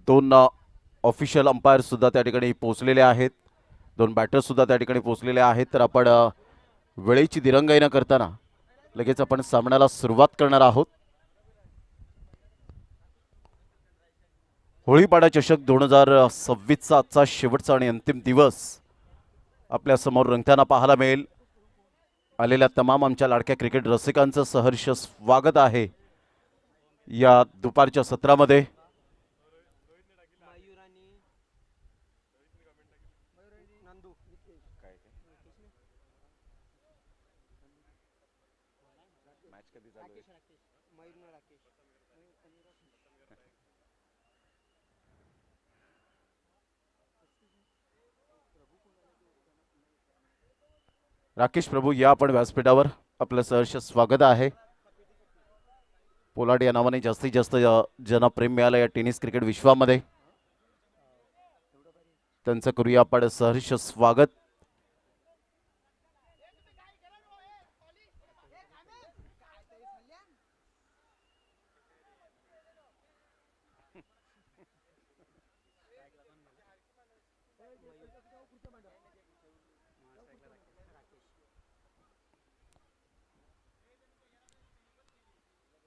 दोन official umpire सुद्धा त्या ठिकाणी पोहोचलेले आहेत, दोन बॅटर सुद्धा त्या ठिकाणी पोहोचलेले आहेत. तर आपण वेळेची दिरंगाई न करताना लगेच आपण सामन्याला सुरुवात करणार आहोत. होळीपाडा चषक 2026चा आजचा शेवटचा आणि अंतिम दिवस आपल्या समोर रंगताना पाहायला मिळेल. आलेल्या तमाम आमच्या लाडक्या क्रिकेट रसिकांचं सहर्ष स्वागत आहे या दुपारच्या सत्रामध्ये. राकेश प्रभू या आपण व्यासपीठावर, आपलं सहर्ष स्वागत आहे. पोलार्ड या नावाने जास्तीत जास्त जनप्रेम मिळालं या टेनिस क्रिकेट विश्वामध्ये, त्यांचं करूया आपण सहर्ष स्वागत.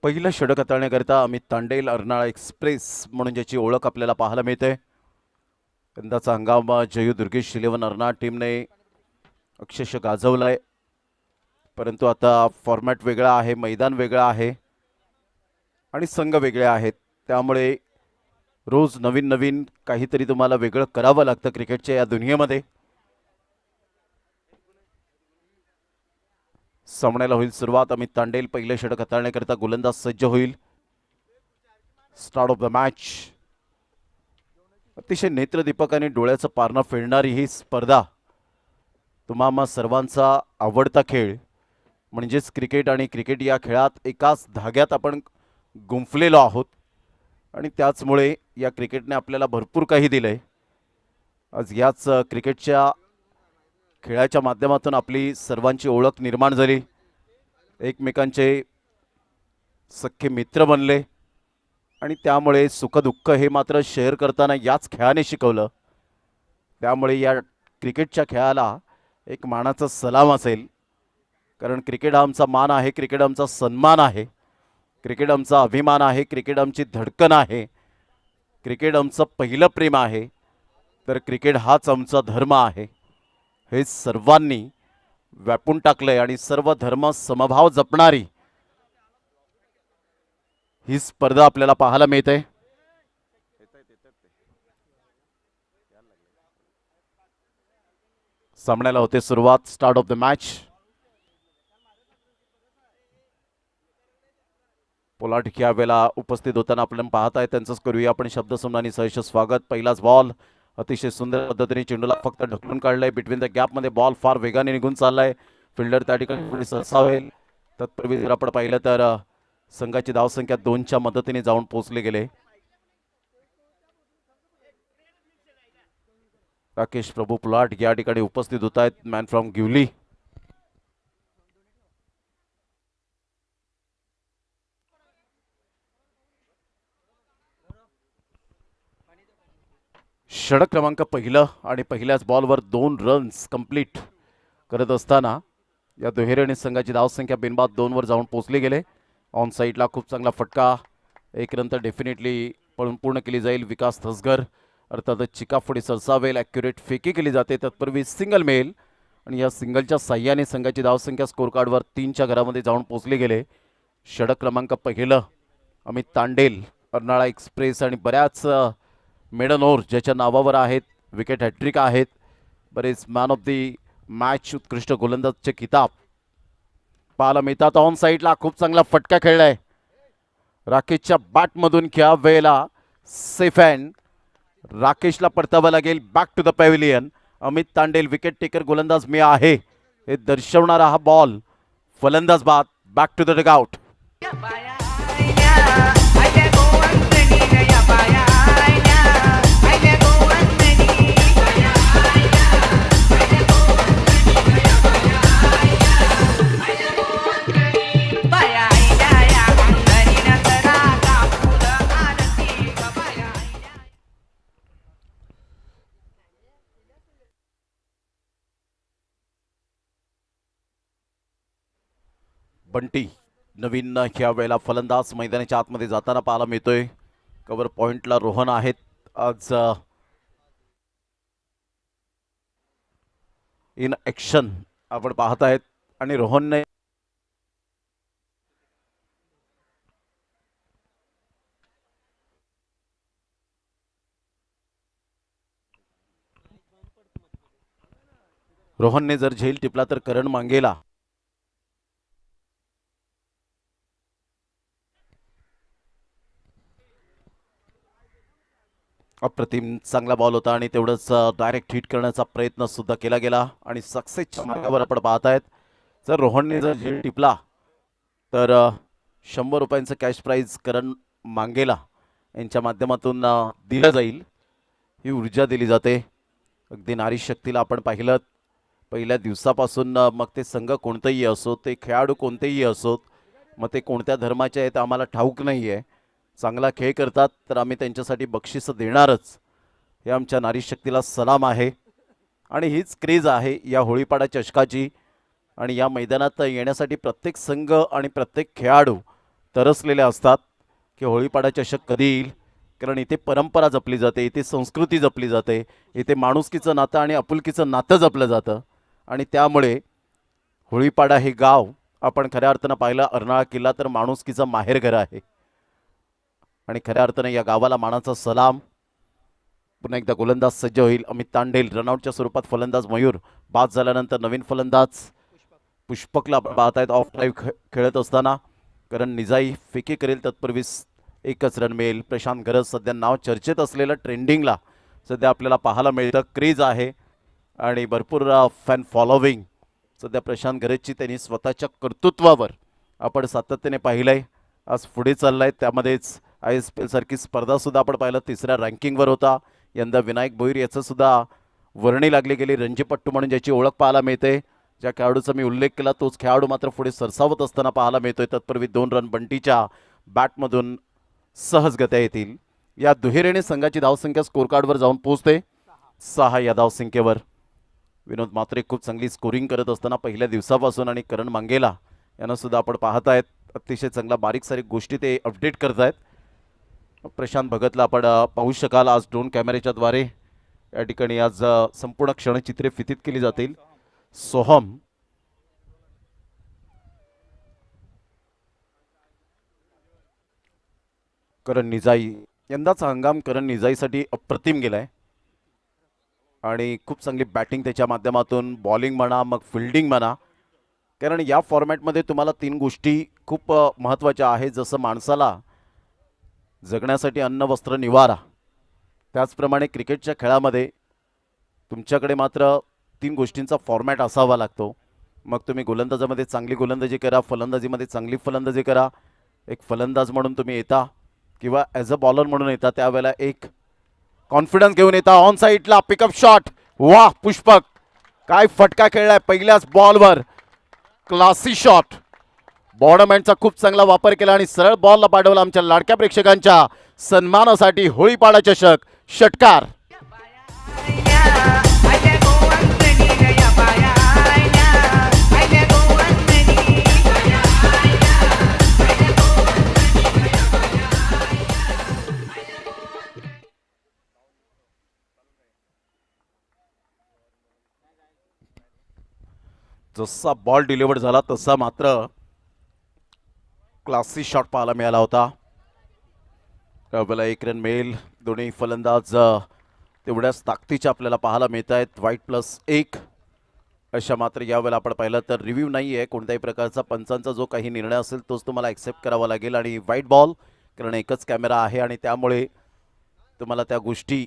पहिलं षटक हाताळण्याकरिता अमित तांडेल, अर्नाळा एक्सप्रेस म्हणून ज्याची ओळख आपल्याला पाहायला मिळते. यंदाचा हंगाम जयू दुर्गेश 11 अर्नाळा टीमने अक्षरशः गाजवलाय. परंतु आता फॉर्मॅट वेगळा आहे, मैदान वेगळं आहे आणि संघ वेगळे आहेत, त्यामुळे रोज नवीन नवीन काहीतरी तुम्हाला वेगळं करावं लागतं क्रिकेटच्या या दुनियेमध्ये. सामन्याला होईल सुरुवात. अमित तांडेल पहिले षटक हाताळण्याकरिता गोलंदाज सज्ज होईल. Start of the match. अतिशय नेत्रदीपक आणि डोळ्याचं पारणं फेडणारी ही स्पर्धा, तुम्हा सर्वांचा आवडता खेळ म्हणजेच क्रिकेट, आणि क्रिकेट या खेळात एकाच धाग्यात आपण गुंफलेलो आहोत आणि त्याचमुळे या क्रिकेटने आपल्याला भरपूर काही दिलंय. आज याच क्रिकेटच्या खेळाच्या माध्यमातून आपली सर्वांची ओळख निर्माण झाली, एकमेकांचे सख्खे मित्र बनले आणि त्यामुळे सुखदुःख हे मात्र शेअर करताना याच खेळाने शिकवलं. त्यामुळे या क्रिकेटच्या खेळाला एक मानाचा सलाम असेल, कारण क्रिकेट हा आमचा मान आहे, क्रिकेट आमचा सन्मान आहे, क्रिकेट आमचा अभिमान आहे, क्रिकेट आमची धडकन आहे, क्रिकेट आमचं पहिलं प्रेम आहे, तर क्रिकेट हाच आमचा धर्म आहे. हे सर्वांनी व्यापून टाकलंय आणि सर्व धर्म समभाव जपणारी ही स्पर्धा आपल्याला पाहायला मिळते. सामन्याला होते सुरुवात. Start of the match. Pollard या वेळेला उपस्थित होताना आपण पाहत आहे, त्यांचंच करूया आपण शब्दसंबंधाने सहर्ष स्वागत. पहिलाच बॉल अतिशय सुंदर पद्धतीने चेंडूला फक्त ढकलून काढलाय. बिटवीन द गॅपमध्ये बॉल फार वेगाने निघून चाललाय. फिल्डर त्या ठिकाणी सरसावेल. तत्पूर्वी जर आपण पाहिलं तर संघाची धावसंख्या 2च्या मदतीने जाऊन पोहोचले गेले. राकेश प्रभू पोलार्ड या ठिकाणी उपस्थित होत आहेत, मॅन फ्रॉम गिवली. षटक क्रमांक पहिलं आणि पहिल्याच बॉलवर 2 रन्स कंप्लीट करत असताना या दुहेरीने संघाची धावसंख्या बिनबाद 2वर जाऊन पोहोचली गेले. ऑन साईडला खूप चांगला फटका, 1 रन तर डेफिनेटली पळून पूर्ण केली जाईल. विकास थसगर अर्थातच चिकाफोडी सरसावेल. ॲक्युरेट फेकी केली जाते. तत्पूर्वी सिंगल मिळेल आणि या सिंगलच्या साह्याने संघाची धावसंख्या स्कोर कार्डवर 3च्या घरामध्ये जाऊन पोहोचली गेले. षटक क्रमांक पहिलं अमित तांडेल, अर्नाळा एक्सप्रेस आणि बऱ्याच मेडन ओव्हर ज्याच्या नावावर आहेत, विकेट हॅट्रिक आहेत, बरेच मॅन ऑफ दी मॅच उत्कृष्ट गोलंदाजचे किताब पाहायला मिळतात. ऑन साईडला खूप चांगला फटका खेळलाय राकेशच्या बॅटमधून. या वेळेला सेफ हँड. राकेशला परतावा लागेल back to the pavilion. Amit Tandel wicket taker गोलंदाज मी आहे हे दर्शवणारा हा बॉल. फलंदाज बाद. Back to the dugout. Bunty नवीन ह्या वेळेला फलंदाज मैदानाच्या आतमध्ये जाताना पाहायला मिळतोय. कव्हर पॉइंटला रोहन आहेत आज इन ॲक्शन आपण पाहत आहेत आणि रोहनने जर झेल टिपला तर करण मांगेला अप्रतिम चांगला बॉल होता आणि तेवढंच डायरेक्ट हिट करण्याचा प्रयत्न सुद्धा केला गेला आणि सक्सेसच्या मार्गावर आपण पाहत आहेत. जर रोहनने जर झेल टिपला तर 100 रुपयांचं कॅश प्राइज करण मांगेला यांच्या माध्यमातून दिलं जाईल. ही ऊर्जा दिली जाते. अगदी नारी शक्तीला आपण पाहिलं पहिल्या दिवसापासून मग ते संघ कोणतेही असो, ते खेळाडू कोणतेही असोत, मग ते कोणत्या धर्माचे आहेत आम्हाला ठाऊक नाही आहे. चांगला खेळ करतात तर आम्ही त्यांच्यासाठी बक्षीस देणारच. हे आमच्या नारी शक्तीला सलाम आहे आणि हीच क्रेज आहे या होळीपाडा चषकाची. आणि या मैदानात येण्यासाठी प्रत्येक संघ आणि प्रत्येक खेळाडू तरसलेले असतात की होळीपाडा चषक कधी येईल. कारण इथे परंपरा जपली जाते, इथे संस्कृती जपली जाते, इथे माणुसकीचं नातं आणि आपुलकीचं नातं जपलं जातं. आणि त्यामुळे होळीपाडा हे गाव आपण खऱ्या अर्थानं पाहिलं अर्नाळा किल्ला तर माणुसकीचं माहेरघर आहे. आणि खऱ्या अर्थानं या गावाला मानाचा सलाम. पुन्हा एकदा गोलंदाज सज्ज होईल अमित तांडेल. रनआउटच्या स्वरूपात फलंदाज मयूर बाद झाल्यानंतर नवीन फलंदाज पुष्पकला पाहत आहेत ऑफ ड्राईव्ह खेळत असताना. करण निजाई फेकी करेल तत्पूर्वी एकच रन मिळेल. प्रशांत गरज सध्या नाव चर्चेत असलेलं ट्रेंडिंगला सध्या आपल्याला पाहायला मिळतं. क्रेज आहे आणि भरपूर फॅन फॉलोविंग सध्या प्रशांत गरजची त्यांनी स्वतःच्या कर्तृत्वावर आपण सातत्याने पाहिलंय. आज पुढे चाललाय. त्यामध्येच ISPL सारखी स्पर्धासुद्धा आपण पाहिलं 3ऱ्या रँकिंगवर होता. यंदा विनायक भोईर याचं सुद्धा वर्णी लागली गेली. रणजीपट्टू म्हणून ज्याची ओळख पाहायला मिळते, ज्या खेळाडूचा मी उल्लेख केला तोच खेळाडू मात्र पुढे सरसावत असताना पाहायला मिळतोय. तत्पूर्वी 2 रन बंटीच्या बॅटमधून सहजगत्या येतील. या दुहेरीने संघाची धावसंख्या स्कोर कार्डवर जाऊन पोहोचते 6 या धावसंख्येवर. विनोद मात्रे खूप चांगली स्कोरिंग करत असताना पहिल्या दिवसापासून आणि करण मांगेला यांना सुद्धा आपण पाहत आहेत. अतिशय चांगला बारीक सारीक गोष्टी ते अपडेट करत आहेत. प्रशांत भगतला आपण पाहू शकाल आज ड्रोन कॅमेऱ्याच्या द्वारे या ठिकाणी आज संपूर्ण क्षणचित्रे फितीत केली जातील. सोहम करण निजाई यंदाचा हंगाम करण निजाईसाठी अप्रतिम गेलाय आणि खूप चांगली बॅटिंग त्याच्या माध्यमातून बॉलिंग म्हणा मग फिल्डिंग म्हणा. कारण या फॉर्मॅटमध्ये तुम्हाला 3 गोष्टी खूप महत्त्वाच्या आहेत. जसं माणसाला जगण्यासाठी अन्न वस्त्र निवारा, त्याचप्रमाणे क्रिकेटच्या खेळामध्ये तुमच्याकडे मात्र 3 गोष्टींचा फॉर्मॅट असावा लागतो. मग तुम्ही गोलंदाजामध्ये चांगली गोलंदाजी करा, फलंदाजीमध्ये चांगली फलंदाजी करा. एक फलंदाज म्हणून तुम्ही येता किंवा ॲज अ बॉलर म्हणून येता, त्यावेळेला एक कॉन्फिडन्स घेऊन येता. ऑन साईडला पिकअप शॉट. वाह पुष्पक, काय फटका खेळलाय पहिल्याच बॉलवर. Classy shot. बॉर्डमॅनचा खूप चांगला वापर केला आणि सरळ बॉलला पाठवला. आमच्या लाडक्या प्रेक्षकांच्या सन्मानासाठी होळीपाडा चषक षटकार. जसा बॉल डिलिव्हर झाला तसा मात्र क्लासी शॉट पाहायला मिळाला होता. त्यावेळेला 1 रन मिळेल. दोन्ही फलंदाज तेवढ्याच ताकदीचे आपल्याला पाहायला मिळत आहेत. वाईट +1 अशा मात्र यावेळेला आपण पाहिलं तर रिव्ह्यू नाही आहे कोणत्याही प्रकारचा. पंचांचा जो काही निर्णय असेल तोच तुम्हाला ॲक्सेप्ट करावा लागेल. आणि वाईट बॉल कारण एकच कॅमेरा आहे आणि त्यामुळे तुम्हाला त्या गोष्टी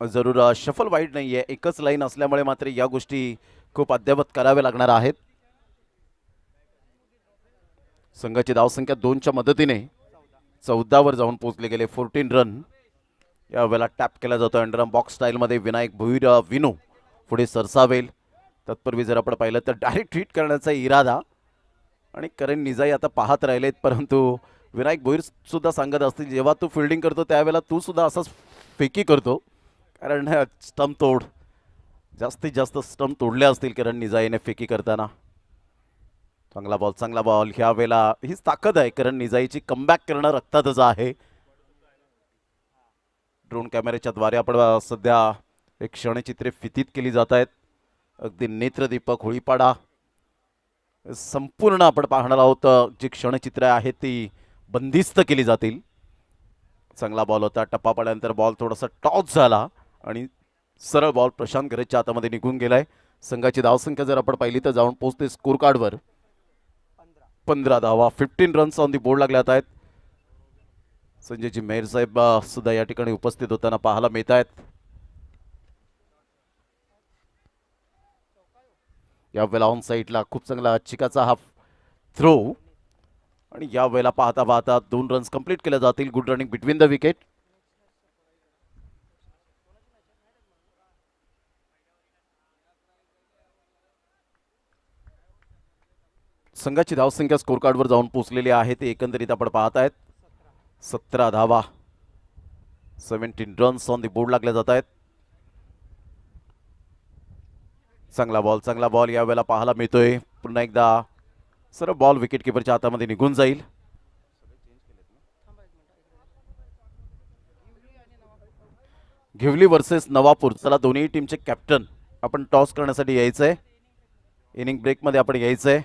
जरूर शफल वाईट नाही आहे, एकच लाईन असल्यामुळे मात्र या गोष्टी खूप अद्यावत कराव्या लागणार आहेत. संघाची धावसंख्या 2च्या मदतीने 14 जाऊन पोहोचले गेले. 14 रन यावेळेला टॅप केला जातो अंडरआर्म बॉक्स स्टाईलमध्ये. विनायक भोईर विनू पुढे सरसावेल. तत्पूर्वी जर आपण पाहिलं तर डायरेक्ट हिट करण्याचा इरादा आणि करण निजाई आता पाहत राहिलेत. परंतु विनायक भोईर सुद्धा सांगत असतील जेव्हा तू फिल्डिंग करतो त्यावेळेला तू सुद्धा असाच फेकी करतो, कारण स्टंप तोड जास्तीत जास्त स्टंप तोडले असतील करण निजाईने फेकी करताना. चांगला बॉल ह्या वेळेला हीच ताकद आहे, कारण निजाईची कमबॅक करणं रक्तातच आहे. ड्रोन कॅमेऱ्याच्या द्वारे आपण सध्या एक क्षणचित्रे फितीत केली जात आहेत. अगदी नेत्रदीपक होळीपाडा संपूर्ण आपण पाहणार आहोत. जी क्षणचित्रे आहेत ती बंदिस्त केली जातील. चांगला बॉल होता, टप्पा पडल्यानंतर बॉल थोडासा टॉस झाला आणि सरळ बॉल प्रशांत गरेजच्या हातामध्ये निघून गेलाय. संघाची धावसंख्या जर आपण पाहिली तर जाऊन पोहोचते स्कोर कार्डवर 15 धावा, 15 रन्स ऑन दी बोर्ड लागल्यात आहेत. संजयजी मेहर साहेब सुद्धा या ठिकाणी उपस्थित होताना पाहायला मिळत आहेत. यावेळेला ऑन साईडला खूप चांगला चिकाचा हा थ्रो आणि या वेळेला पाहता पाहता 2 रन्स कंप्लीट केले जातील. Good running between the wicket. संघाची धावसंख्या स्कोर कार्डवर जाऊन पोहोचलेली आहे ते एकंदरीत आपण पाहत आहेत 17 धावा, 17 रन्स ऑन दी बोर्ड लागले जात आहेत. चांगला बॉल यावेळेला पाहायला मिळतोय. पुन्हा एकदा सरळ बॉल विकेट किपरच्या हातामध्ये निघून जाईल. घिवली वर्सेस नवापूर. चला दोन्ही टीमचे कॅप्टन आपण टॉस करण्यासाठी यायचंय. इनिंग ब्रेकमध्ये आपण यायचंय.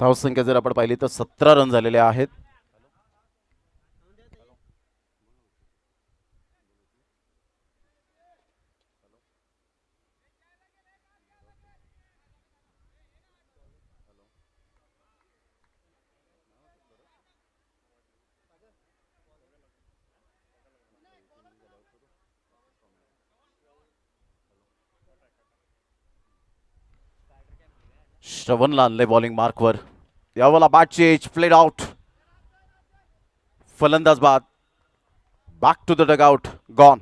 धावसंख्या जर आपण पाहिली तर 17 रन झालेले आहेत. श्रवणला आणले बॉलिंग मार्कवर. यावेळेला बॅट चेंज, प्लेड आउट. फलंदाज बाद. Back to the dugout, gone.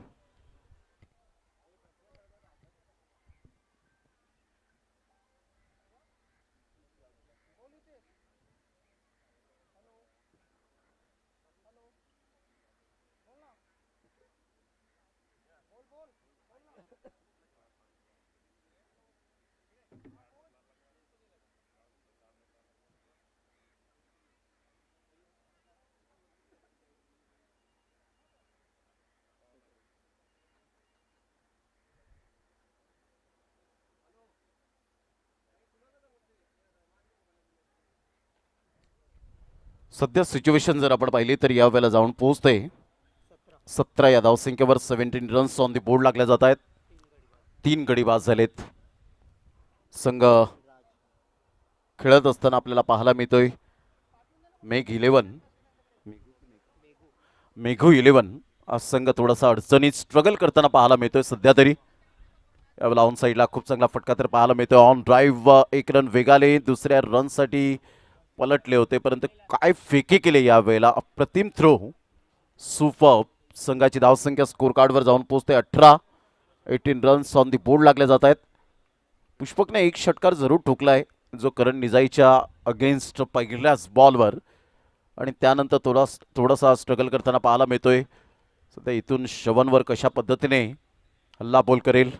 सध्या सिच्युएशन जर आपण पाहिली तर यावेळेला जाऊन पोहोचते 17 या धावसंख्येवर. 17 रन्स ऑन दी बोर्ड लागल्या जात आहेत. 3 गडी बाद झालेत. संघ खेळत असताना आपल्याला पाहायला मिळतोय मेघू 11 आज संघ थोडासा अडचणीत स्ट्रगल करताना पाहायला मिळतोय सध्या तरी. यावेळेला ऑन साईडला खूप चांगला फटका तर पाहायला मिळतोय. ऑन ड्राईव्ह 1 रन वेगाले, दुसऱ्या रनसाठी पलटले होते परंतु काय फेकी केले यावेळेला. अप्रतिम थ्रो, सुपर. संघाची धावसंख्या स्कोर कार्डवर जाऊन पोहोचते 18. 18 रन्स ऑन दी बोर्ड लागले जात आहेत. पुष्पकने एक षटकार जरूर ठोकलाय जो करण निजाईच्या अगेन्स्ट पहिल्याच बॉलवर आणि त्यानंतर थोडासा स्ट्रगल करताना पाहायला मिळतोय. सध्या इथून श्रवणवर कशा पद्धतीने हल्ला बॉल करेल.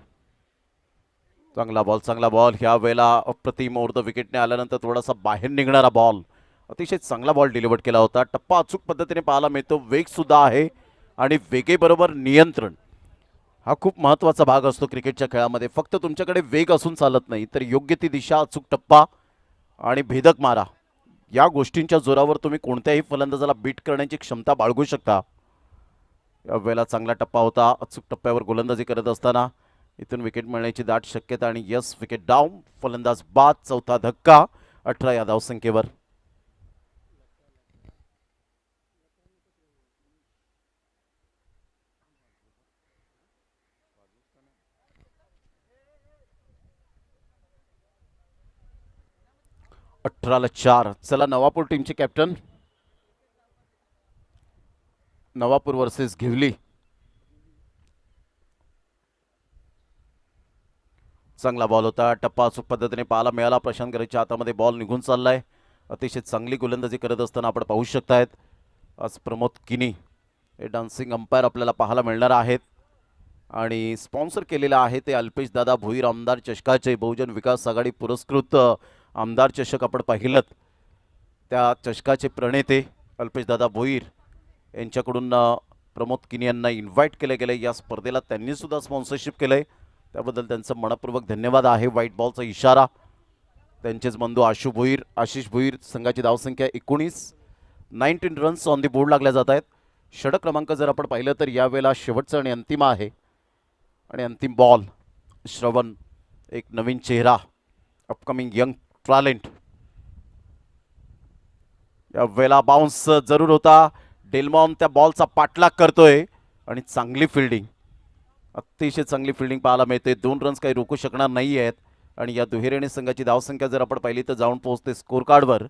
चांगला बॉल ह्या वेळेला अप्रतिम ओव्हर द विकेटने आल्यानंतर थोडासा बाहेर निघणारा बॉल. अतिशय चांगला बॉल डिलिव्हर केला होता. टप्पा अचूक पद्धतीने पाहायला मिळतो. वेग सुद्धा आहे आणि वेगेबरोबर नियंत्रण हा खूप महत्त्वाचा भाग असतो क्रिकेटच्या खेळामध्ये. फक्त तुमच्याकडे वेग असून चालत नाही तर योग्य ती दिशा, अचूक टप्पा आणि भेदक मारा या गोष्टींच्या जोरावर तुम्ही कोणत्याही फलंदाजाला बीट करण्याची क्षमता बाळगू शकता. यावेळेला चांगला टप्पा होता. अचूक टप्प्यावर गोलंदाजी करत असताना इथून विकेट मिळण्याची दाट शक्यता आणि यस विकेट डाऊन. फलंदाज बाद. चौथा धक्का 18 या धावसंख्येवर. अठराला 4. चला नवापूर टीमचे कॅप्टन. नवापूर वर्सेस घिवली. चांगला बॉल होता, टप्पा अचूक पद्धतीने पाहायला मिळाला. प्रशांत गरजच्या हातामध्ये बॉल निघून चाललाय. अतिशय चांगली गोलंदाजी करत असताना आपण पाहू शकतायत आज प्रमोद किनी हे डान्सिंग अंपायर आपल्याला पाहायला मिळणार आहेत. आणि स्पॉन्सर केलेलं आहे ते अल्पेश दादा भोईर आमदार चषकाचे बहुजन विकास आघाडी पुरस्कृत आमदार चषक आपण पाहिलं त्या चषकाचे प्रणेते अल्पेश दादा भोईर यांच्याकडून प्रमोद किनी यांना इन्व्हाइट केले गेले. या स्पर्धेला त्यांनी सुद्धा स्पॉन्सरशिप केलंय, त्याबद्दल त्यांचं मनपूर्वक धन्यवाद आहे. व्हाईट बॉलचा इशारा. त्यांचेच बंधू आशिष भोईर संघाची धावसंख्या 19 रन्स ऑन दी बोर्ड लागल्या जात आहेत. षटक क्रमांक जर आपण पाहिलं तर यावेळेला शेवटचा आणि अंतिम आहे. आणि अंतिम बॉल श्रवण एक नवीन चेहरा, अपकमिंग यंग टॅलेंट. यावेळेला बाउन्स जरूर होता. डेल्मॉन त्या बॉलचा पाठलाग करतोय आणि चांगली फिल्डिंग, अतिशय चांगली फिल्डिंग पाहायला मिळते. 2 रन्स काही रोखू शकणार नाही आहेत. आणि या दुहेरी संघाची धावसंख्या जर आपण पाहिली तर जाऊन पोहोचते स्कोर कार्डवर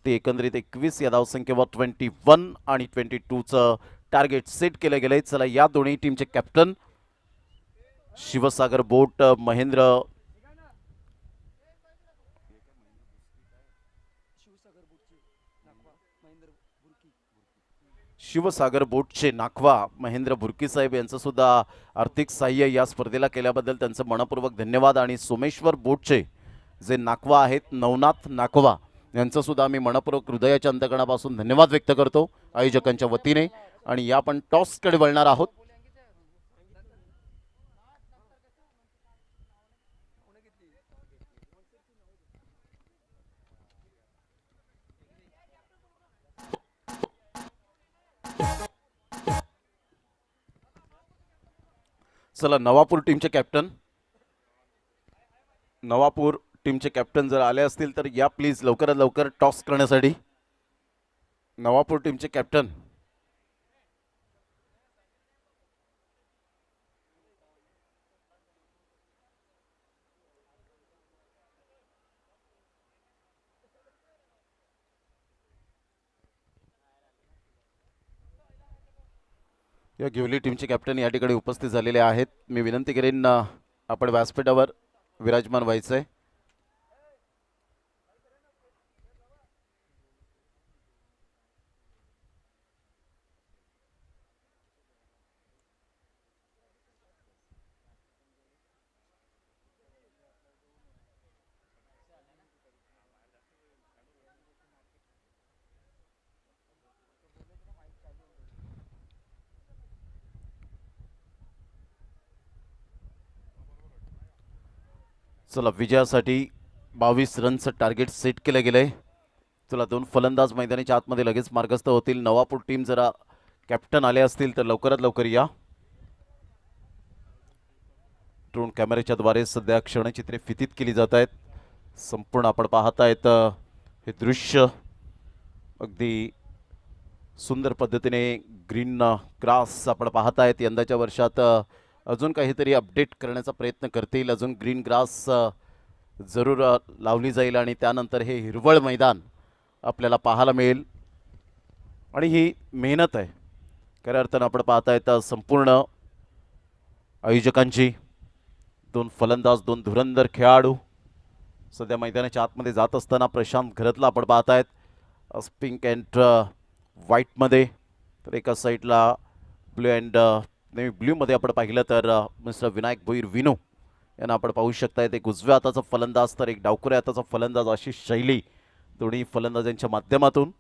ते एकंदरीत 21. या धावसंख्येवर 21 आणि 22चं टार्गेट सेट केलं गेलंय. चला या दोन्ही टीमचे कॅप्टन शिवसागर बोट शिवसागर बोटचे नाखवा महेंद्र भुर्की साहेब यांचं सुद्धा आर्थिक सहाय्य या स्पर्धेला केल्याबद्दल त्यांचं मनपूर्वक धन्यवाद. आणि सोमेश्वर बोटचे जे नाखवा आहेत नवनाथ नाखवा यांचं सुद्धा आम्ही मनपूर्वक हृदयाच्या अंतकणापासून धन्यवाद व्यक्त करतो आयोजकांच्या वतीने. आणि या आपण टॉसकडे वळणार आहोत. चला नवापूर टीमचे कॅप्टन जर आले असतील तर या प्लीज लवकरात लवकर टॉस करण्यासाठी. नवापूर टीमचे कॅप्टन या घेवली टीमचे कॅप्टन या ठिकाणी उपस्थित झालेले आहेत. मी विनंती करेन आपण व्यासपीठावर विराजमान व्हायचंय. चला विजयासाठी 22 रनचं टार्गेट सेट केलं गेलंय. चला 2 फलंदाज मैदानाच्या आतमध्ये लगेच मार्गस्थ होतील. नवापूर टीम जरा कॅप्टन आले असतील तर लवकरात लवकर या. ड्रोन कॅमेऱ्याच्या द्वारे सध्या क्षणचित्रे फितीत केली जात आहेत. संपूर्ण आपण पाहतायत हे दृश्य अगदी सुंदर पद्धतीने ग्रीन ग्रास आपण पाहतायत. यंदाच्या वर्षात अजून काहीतरी अपडेट करण्याचा प्रयत्न करतील. अजून ग्रीन ग्रास जरूर लावली जाईल आणि त्यानंतर हे हिरवळ मैदान आपल्याला पाहायला मिळेल. आणि ही मेहनत आहे खऱ्या अर्थानं आपण पाहतायत संपूर्ण आयोजकांची. 2 फलंदाज 2 धुरंधर खेळाडू सध्या मैदानाच्या आतमध्ये जात असताना प्रशांत घरतला आपण पाहतायत पिंक अँड व्हाईटमध्ये. तर एका साईडला ब्ल्यू अँड नेव्ही ब्ल्यूमध्ये आपण पाहिलं तर मिस्टर विनायक भोईर विनू यांना आपण पाहू शकतायत. एक उजव्या हाताचा फलंदाज तर एक डावखुऱ्या हाताचा फलंदाज अशी शैली दोन्ही फलंदाजांच्या माध्यमातून.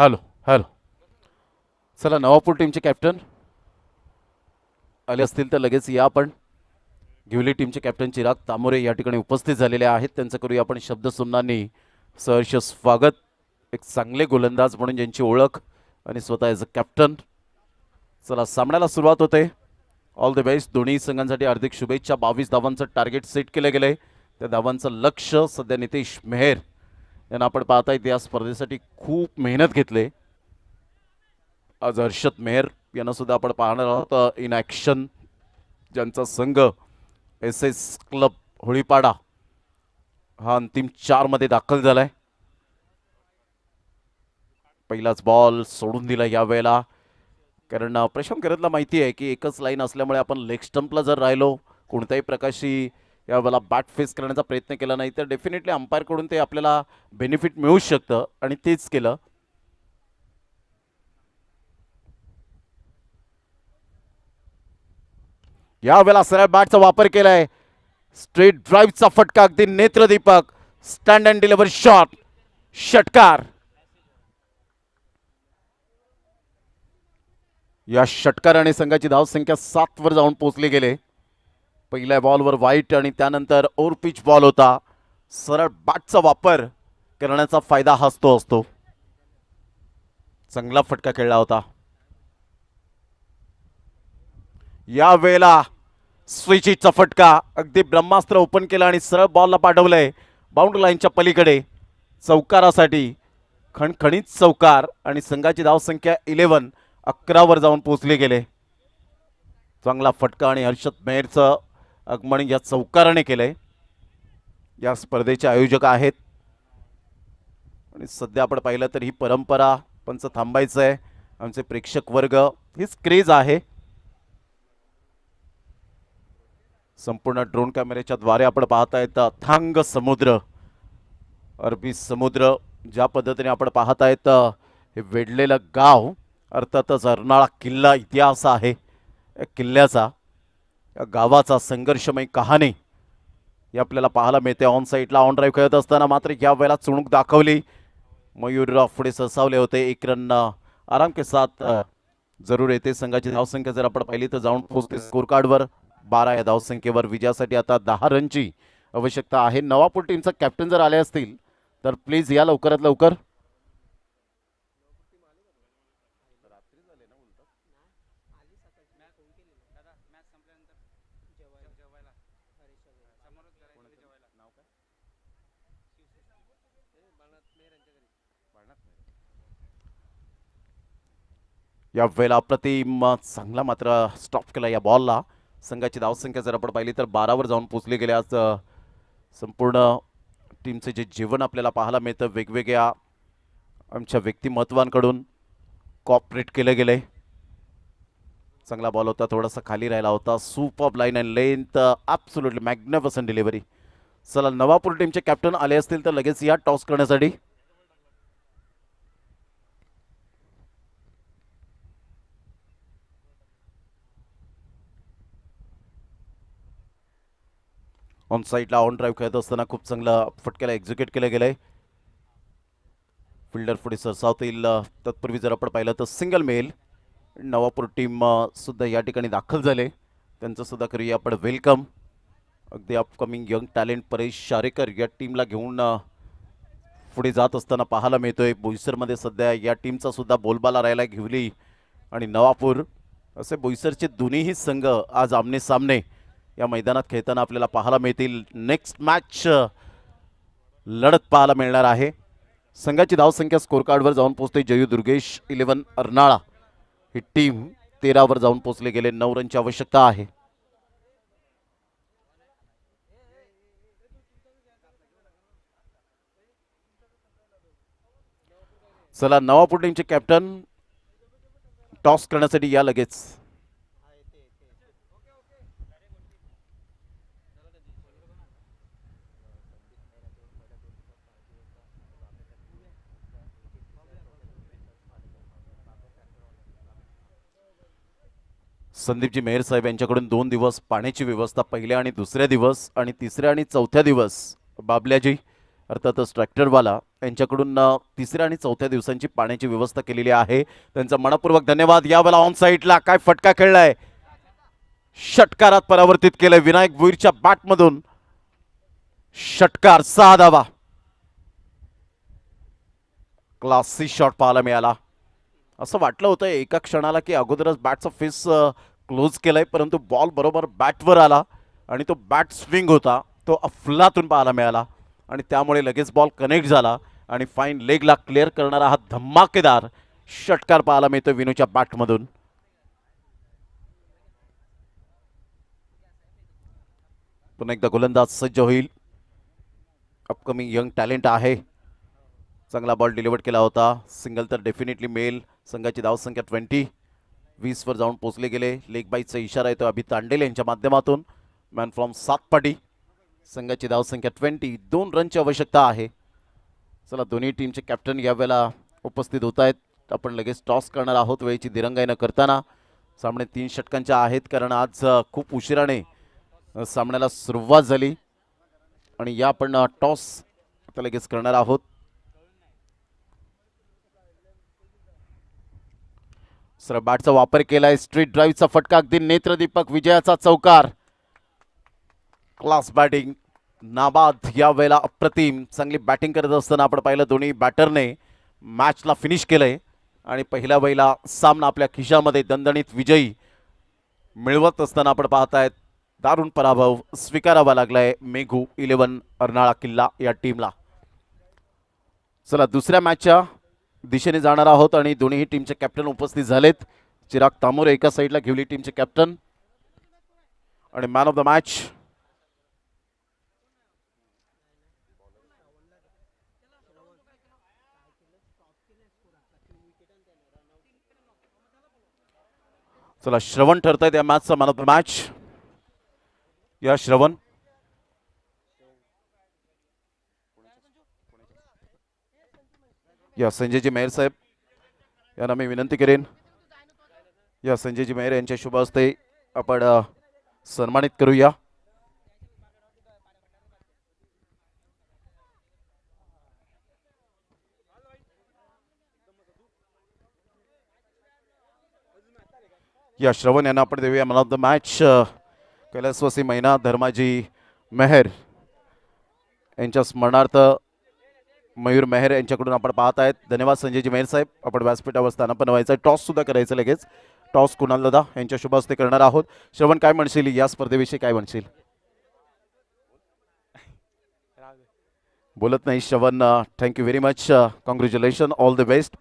Hello hello. चला नवापूर टीमचे कॅप्टन आले असतील तर लगेच या. आपण गिवली टीमचे कॅप्टन चिराग तामोरे या ठिकाणी उपस्थित झालेले आहेत. त्यांचं करूया आपण शब्दसुमनांनी सहर्ष स्वागत. एक चांगले गोलंदाज म्हणून ज्यांची ओळख आणि स्वतः ॲज अ कॅप्टन. चला सामन्याला सुरुवात होते. All the best. दोन्ही संघांसाठी हार्दिक शुभेच्छा. 22 धावांचं टार्गेट सेट केलं गेलंय. त्या धावांचं लक्ष सध्या नितेश मेहर यांना आपण पाहतायत या स्पर्धेसाठी खूप मेहनत घेतले. आज हर्षद मेहर यांना सुद्धा आपण पाहणार आहोत इन ॲक्शन. ज्यांचा संघ SS क्लब होळीपाडा हा अंतिम 4 मध्ये दाखल झालाय. पहिलाच बॉल सोडून दिला यावेळेला. कारण प्रशांत करतला माहिती आहे की एकच लाईन असल्यामुळे आपण लेग स्टंपला जर राहिलो, कोणत्याही प्रकारची यावेळेला बॅट फेस करण्याचा प्रयत्न केला नाही तर डेफिनेटली अंपायरकडून ते आपल्याला बेनिफिट मिळू शकतं आणि तेच केलं. यावेळेला सरळ बॅटचा वापर केलाय. स्ट्रेट ड्राईव्हचा फटका अगदी नेत्रदीपक. Stand and deliver shot. षटकार. या षटकाराने संघाची धावसंख्या 7 वर जाऊन पोहोचली गेले. पहिल्या बॉलवर वाईट आणि त्यानंतर ओव्हर पिच बॉल होता. सरळ बॅटचा वापर करण्याचा फायदा हाच तो असतो. चांगला फटका खेळला होता. या वेळेला स्विचिचा फटका. अगदी ब्रह्मास्त्र ओपन केला आणि सरळ बॉलला पाठवलंय बाउंड्री लाईनच्या पलीकडे चौकारासाठी. खणखणीत चौकार आणि संघाची धावसंख्या 11 वर जाऊन पोहोचले गेले. चांगला फटका आणि हर्षद मेहरचं आगमन या चौकाराने केलंय. या स्पर्धेचे आयोजक आहेत आणि सध्या आपण पाहिलं तर ही परंपरा पंच थांबायचं आहे. आमचे प्रेक्षक वर्ग हीच क्रेज आहे. संपूर्ण ड्रोन कॅमेऱ्याच्या द्वारे आपण पाहतायत थांग समुद्र, अरबी समुद्र. ज्या पद्धतीने आपण पाहतायत हे वेढलेलं गाव अर्थातच अर्नाळा किल्ला इतिहास आहे. या किल्ल्याचा, या गावाचा संघर्षमय कहाणी ही आपल्याला पाहायला मिळते. ऑन साईडला ऑन ड्राईव्ह खेळत असताना मात्र या वेळेला चुणूक दाखवली. मयूरराव पुढे सरसावले होते. 1 रन आराम के साथ जरूर येते. संघाची धावसंख्या जर आपण पाहिली तर जाऊन पोहोचते स्कोर कार्डवर 12 या धावसंख्येवर. विजयासाठी आता 10 रनची आवश्यकता आहे. नवापूर टीमचा कॅप्टन जर आले असतील तर प्लीज या लवकरात लवकर. या वेळेला अप्रतिम चांगला मात्र स्टॉप केला या बॉलला. संघाची धावसंख्या जर आपण पाहिली तर 12 वर जाऊन पोहोचले गेले. आज संपूर्ण टीमचे जे जीवन आपल्याला पाहायला मिळतं वेगवेगळ्या आमच्या व्यक्तिमत्वांकडून कॉपरेट केलं गेलंय. चांगला बॉल होता, थोडासा खाली राहिला होता. Super line and length, absolutely magnificent delivery. चला नवापूर टीमचे कॅप्टन आले असतील तर लगेच या टॉस करण्यासाठी. ऑन साईडला ऑन ड्राईव्ह खेळत असताना खूप चांगलं फटक्याला एक्झिक्यूट केलं गेलंय. फिल्डर पुढे सरसावतील. तत्पूर्वी जर आपण पाहिलं तर सिंगल मेल नवापूर टीम सुद्धा या ठिकाणी दाखल झाले. त्यांचं सुद्धा करूया आपण वेलकम. अगदी अपकमिंग यंग टॅलेंट परेश शारेकर या टीमला घेऊन पुढे जात असताना पाहायला मिळतोय. बोईसरमध्ये सध्या या टीमचा सुद्धा बोलबाला राहिला. घेवली आणि नवापूर असे बोईसरचे दोन्हीही संघ आज आमने सामने या मैदानात खेळताना आपल्याला पाहायला मिळतील. नेक्स्ट मॅच लढत पाहायला मिळणार आहे. संघाची धावसंख्या स्कोर कार्डवर जाऊन पोहोचते. जयू दुर्गेश 11 अर्नाळा ही टीम 13 वर जाऊन पोहोचले गेले. 9 रनची आवश्यकता आहे. चला नवापूर टीमचे कॅप्टन टॉस करण्यासाठी या लगेच. संदीपजी मेहर साहेब यांच्याकडून 2 दिवस पाण्याची व्यवस्था पहिल्या आणि दुसऱ्या दिवस आणि तिसऱ्या आणि चौथ्या दिवस बाबल्याजी अर्थातच ट्रॅक्टरवाला यांच्याकडून तिसऱ्या आणि चौथ्या दिवसांची पाण्याची व्यवस्था केलेली आहे. त्यांचा मनपूर्वक धन्यवाद. यावेळेला ऑन साईडला काय फटका खेळलाय, षटकारात परावर्तित केलंय विनायक भोईरच्या बॅटमधून. षटकार 6 धावा. क्लासी शॉट पाहायला मिळाला. असं वाटलं होतं एका क्षणाला की अगोदरच बॅटचा फेस क्लोज केलाय, परंतु बॉल बरोबर बॅटवर आला आणि तो बॅट स्विंग होता तो अफलातून पाहायला मिळाला आणि त्यामुळे लगेच बॉल कनेक्ट झाला आणि फाईन लेगला क्लिअर करणारा हा धमाकेदार षटकार पाहायला मिळतो विनूच्या बॅटमधून. पुन्हा एकदा गोलंदाज सज्ज होईल. अपकमिंग यंग टॅलेंट आहे. चांगला बॉल डिलिव्हर केला होता. सिंगल तर डेफिनेटली मिळेल. संघाची धावसंख्या 20 वर जाऊन पोहोचले गेले. लेग बाईचा इशारा येतो अभि तांडेल यांच्या माध्यमातून. Man from Satpati. संघाची धावसंख्या 20. 2 रनची आवश्यकता आहे. चला दोन्ही टीमचे कॅप्टन यावेळेला उपस्थित होत आहेत. आपण लगेच टॉस करणार आहोत वेळेची दिरंगाई न करताना. सामने 3 षटकांचे आहेत कारण आज खूप उशिराने सामन्याला सुरुवात झाली आणि या आपण टॉस आता लगेच करणार आहोत. सर बॅटचा वापर केलाय. स्ट्रीट ड्राईव्हचा फटका अगदी नेत्रदीपक. विजयाचा चौकार. Class batting. नाबाद यावेळेला अप्रतिम. चांगली बॅटिंग करत असताना आपण पाहिलं दोन्ही बॅटरने मॅचला फिनिश केलंय आणि पहिल्या वेळेला सामना आपल्या खिशामध्ये दणदणीत विजयी मिळवत असताना आपण पाहतायत दारुण पराभव स्वीकारावा लागलाय मेघू 11 अर्नाळा किल्ला या टीमला. चला दुसऱ्या मॅचच्या दिशेने जाणार आहोत आणि दोन्ही टीमचे कॅप्टन उपस्थित झालेत. चिराग तामोरे एका साईडला, घेवली टीमचे कॅप्टन आणि मॅन ऑफ द मॅच चला श्रवण ठरतायत या मॅचचा मॅन ऑफ द मॅच. या श्रवण. या संजयजी मेहर साहेब यांना मी विनंती करेन या संजयजी मेहर यांच्या शुभ हस्ते आपण सन्मानित करूया. या श्रवण यांना आपण देऊया मॅन ऑफ द मॅच. कैलासवासी मैना धर्माजी मेहर यांच्या स्मरणार्थ मयूर मेहर यांच्याकडून आपण पाहत आहेत. धन्यवाद संजयजी मेहर साहेब. आपण व्यासपीठावर स्थानापन्न व्हायचं. टॉस सुद्धा करायचं लगेच. टॉस कुणाल दादा यांच्या शुभ हस्ते करणार आहोत. श्रवण काय म्हणशील या स्पर्धेविषयी, काय म्हणशील? बोलत नाही श्रवण. Thank you very much. Congratulation, all the best.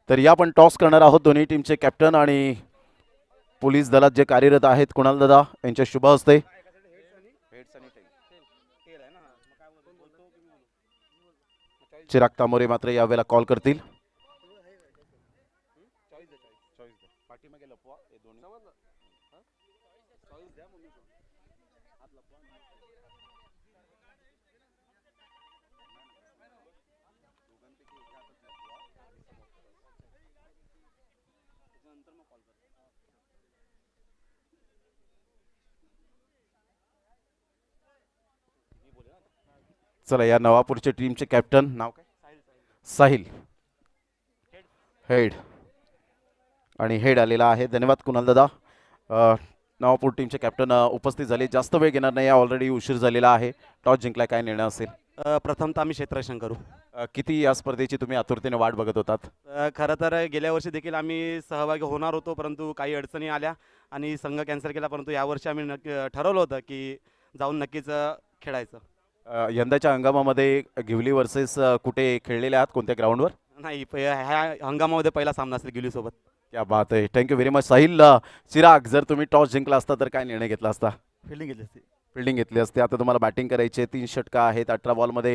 तर या आपण टॉस करणार आहोत दोन्ही टीमचे कॅप्टन आणि पोलीस दलात जे कार्यरत आहेत कुणाल दादा यांच्या शुभ हस्ते. चिराग तामोरे मात्र यावेळेला कॉल करतील. चला या नवापूरच्या टीमचे कॅप्टन नाव काय? साहिल हेड. आणि हेड आलेला आहे. धन्यवाद कुणाल दादा. नवापूर टीमचे कॅप्टन उपस्थित झाले. जास्त वेळ घेणार नाही, ऑलरेडी उशीर झालेला आहे. टॉस जिंकलाय, काय निर्णय असेल? प्रथमतः आम्ही क्षेत्ररक्षण करू. किती या स्पर्धेची तुम्ही आतुरतेने वाट बघत होतात? खरं तर गेल्या वर्षी देखील आम्ही सहभागी होणार होतो, परंतु काही अडचणी आल्या आणि संघ कॅन्सल केला. परंतु यावर्षी आम्ही ठरवलं होतं की जाऊन नक्कीच खेळायचं. यंदाच्या हंगामामध्ये घेवली वर्सेस कुठे खेळलेले आहात, कोणत्या ग्राउंडवर? नाही, ह्या हंगामामध्ये पहिला सामना असेल गिवलीसोबत. क्या बात आहे. Thank you very much Sahil. Chirag, जर तुम्ही टॉस जिंकला असता तर काय निर्णय घेतला असता? फिल्डिंग घेतली असती. फिल्डिंग घेतली असते. आता तुम्हाला बॅटिंग करायची आहे. 3 षटका आहेत. 18 बॉलमध्ये